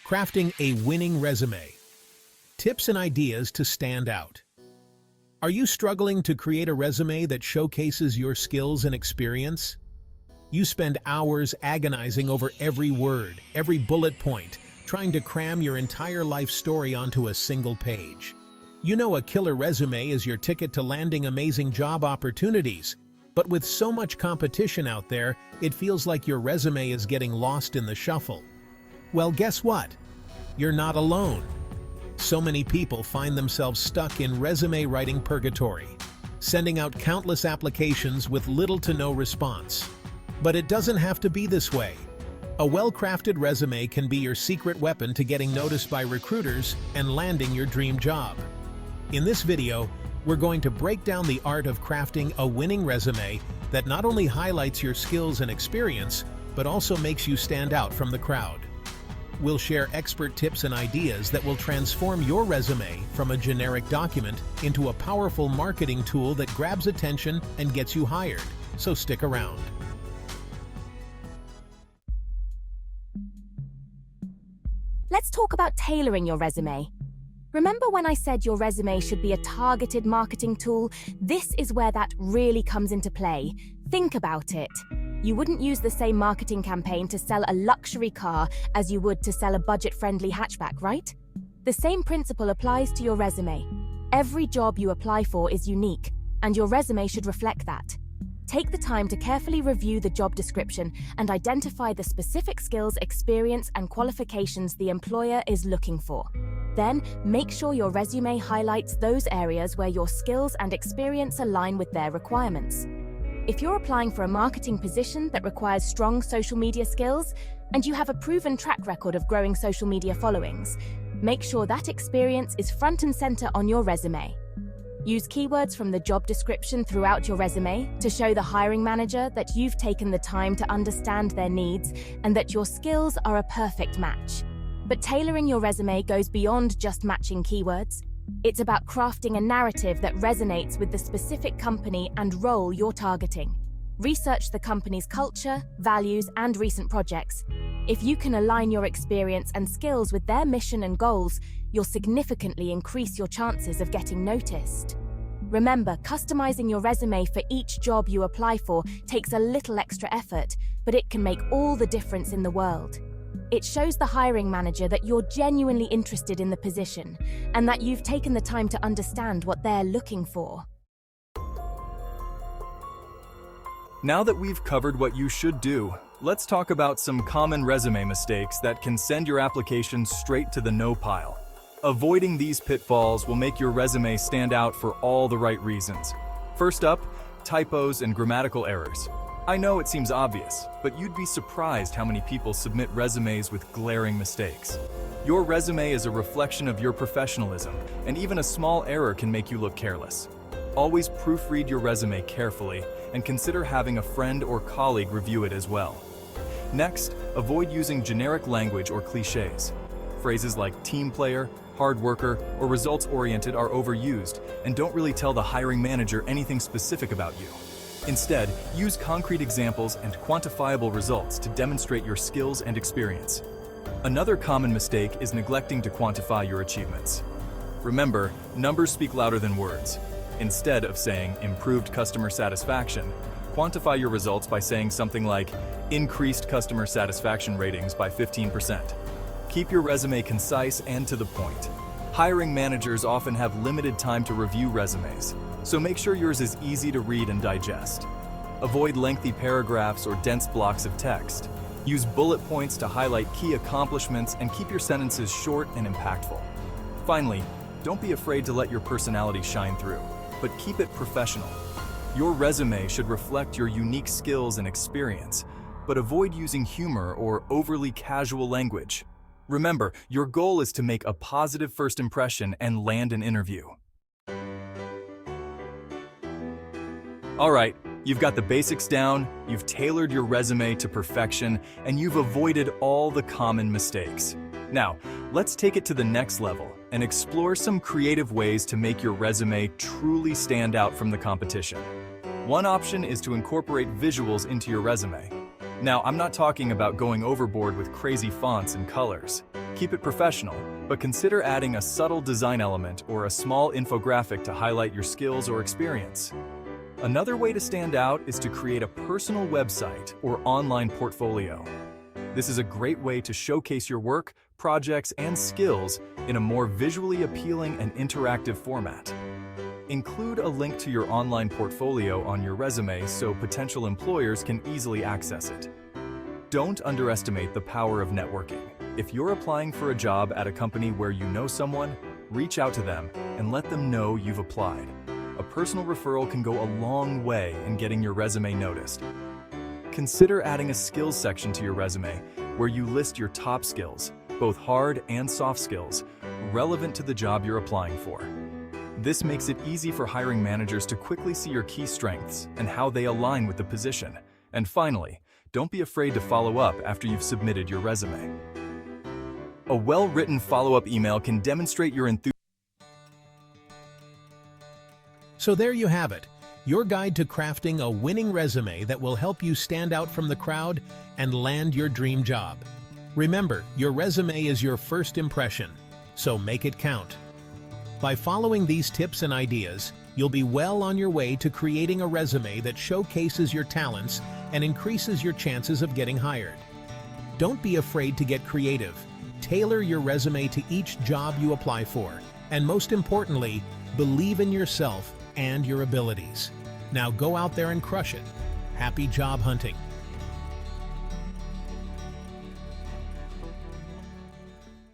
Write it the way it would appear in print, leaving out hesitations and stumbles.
Crafting a winning resume. Tips and ideas to stand out. Are you struggling to create a resume that showcases your skills and experience? You spend hours agonizing over every word, every bullet point, trying to cram your entire life story onto a single page. You know a killer resume is your ticket to landing amazing job opportunities, but with so much competition out there, it feels like your resume is getting lost in the shuffle. Well, guess what? You're not alone. So many people find themselves stuck in resume writing purgatory, sending out countless applications with little to no response. But it doesn't have to be this way. A well-crafted resume can be your secret weapon to getting noticed by recruiters and landing your dream job. In this video, we're going to break down the art of crafting a winning resume that not only highlights your skills and experience, but also makes you stand out from the crowd. We'll share expert tips and ideas that will transform your resume from a generic document into a powerful marketing tool that grabs attention and gets you hired. So stick around. Let's talk about tailoring your resume. Remember when I said your resume should be a targeted marketing tool? This is where that really comes into play. Think about it. You wouldn't use the same marketing campaign to sell a luxury car as you would to sell a budget-friendly hatchback, right? The same principle applies to your resume. Every job you apply for is unique, and your resume should reflect that. Take the time to carefully review the job description and identify the specific skills, experience, and qualifications the employer is looking for. Then, make sure your resume highlights those areas where your skills and experience align with their requirements. If you're applying for a marketing position that requires strong social media skills, and you have a proven track record of growing social media followings, make sure that experience is front and center on your resume. Use keywords from the job description throughout your resume to show the hiring manager that you've taken the time to understand their needs and that your skills are a perfect match. But tailoring your resume goes beyond just matching keywords. It's about crafting a narrative that resonates with the specific company and role you're targeting. Research the company's culture, values, and recent projects. If you can align your experience and skills with their mission and goals, you'll significantly increase your chances of getting noticed. Remember, customizing your resume for each job you apply for takes a little extra effort, but it can make all the difference in the world. It shows the hiring manager that you're genuinely interested in the position and that you've taken the time to understand what they're looking for. Now that we've covered what you should do, let's talk about some common resume mistakes that can send your application straight to the no pile. Avoiding these pitfalls will make your resume stand out for all the right reasons. First up, typos and grammatical errors. I know it seems obvious, but you'd be surprised how many people submit resumes with glaring mistakes. Your resume is a reflection of your professionalism, and even a small error can make you look careless. Always proofread your resume carefully and consider having a friend or colleague review it as well. Next, avoid using generic language or cliches. Phrases like team player, hard worker, or results-oriented are overused and don't really tell the hiring manager anything specific about you. Instead, use concrete examples and quantifiable results to demonstrate your skills and experience. Another common mistake is neglecting to quantify your achievements. Remember, numbers speak louder than words. Instead of saying improved customer satisfaction, quantify your results by saying something like increased customer satisfaction ratings by 15%. Keep your resume concise and to the point. Hiring managers often have limited time to review resumes, so make sure yours is easy to read and digest. Avoid lengthy paragraphs or dense blocks of text. Use bullet points to highlight key accomplishments and keep your sentences short and impactful. Finally, don't be afraid to let your personality shine through, but keep it professional. Your resume should reflect your unique skills and experience, but avoid using humor or overly casual language. Remember, your goal is to make a positive first impression and land an interview. All right, you've got the basics down, you've tailored your resume to perfection, and you've avoided all the common mistakes. Now, let's take it to the next level and explore some creative ways to make your resume truly stand out from the competition. One option is to incorporate visuals into your resume. Now, I'm not talking about going overboard with crazy fonts and colors. Keep it professional, but consider adding a subtle design element or a small infographic to highlight your skills or experience. Another way to stand out is to create a personal website or online portfolio. This is a great way to showcase your work, projects, and skills in a more visually appealing and interactive format. Include a link to your online portfolio on your resume so potential employers can easily access it. Don't underestimate the power of networking. If you're applying for a job at a company where you know someone, reach out to them and let them know you've applied. A personal referral can go a long way in getting your resume noticed. Consider adding a skills section to your resume where you list your top skills, both hard and soft skills, relevant to the job you're applying for. This makes it easy for hiring managers to quickly see your key strengths and how they align with the position. And finally, don't be afraid to follow up after you've submitted your resume. A well-written follow-up email can demonstrate your enthusiasm. So there you have it, your guide to crafting a winning resume that will help you stand out from the crowd and land your dream job. Remember, your resume is your first impression, so make it count. By following these tips and ideas, you'll be well on your way to creating a resume that showcases your talents and increases your chances of getting hired. Don't be afraid to get creative. Tailor your resume to each job you apply for, and most importantly, believe in yourself and your abilities. Now go out there and crush it. Happy job hunting!